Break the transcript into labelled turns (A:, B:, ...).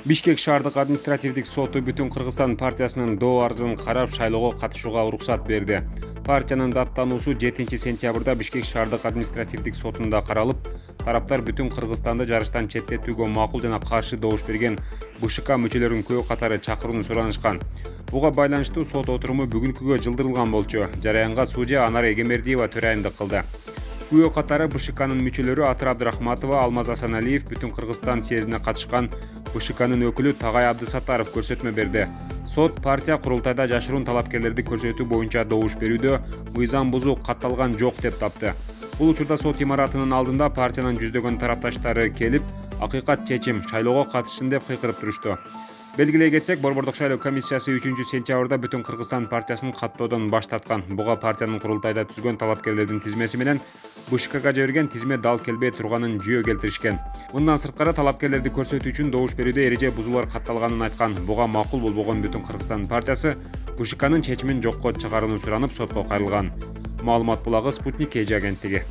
A: Бишкек шаардык административдик соту Бүтүн Кыргызстан партиясынын доо арызын карап шайлоого катышууга уруксат берди. Партиянын даттануусу 7 сентябрда Бишкек шаардык административдик сотунда каралып, тараптар Бүтүн Кыргызстанды жарыштан четтетүүгө макул жана каршы добуш берген БШК мүчөлөрүнүн көбү катары чакырууну суранышкан. Буга байланыштуу сот отуруму бүгүнкүгө жылдырылган болчу. Жараянга судья Анар Эгембердиева төрайымдык кылды. Күбө катары БШКнын мүчөлөрү Атыр Абдрахматова, Алмаз Асаналиев, Бүтүн Кыргызстан съездине катышкан БШКнын өкүлү Тагай Абдысаттаров көрсөтмө берди. Сот партия курултайда жашыруун талапкерлерди көрсөтүү боюнча добуш берүүдө мыйзам бузуу катталган жок деп тапты. Бул учурда сот имаратынын алдында партиянын жүздөгөн тарапташтары келип, акыйкат чечим, шайлоого катышсын деп кыйкырып турушту. Белгилей кетсек, Борбордук шайлоо комиссиясы 3 сентябрда Бүтүн Кыргызстан партиясын каттоодон баш тарткан. Буга партиянын курултайда түзгөн талапкерлердин тизмеси менен БШКга жиберген тизме дал келбей турганын жүйө келтиришкен. Мындан сырткары талапкерлерди көрсөтүү үчүн добуш берүүдө эреже бузуулар катталганын айткан. Буга макул болбогон Бүтүн Кыргызстан партиясы БШКнын чечимин жокко чыгарууну суранып сотко кайрылган. Маалымат булагы Спутник KG агенттиги.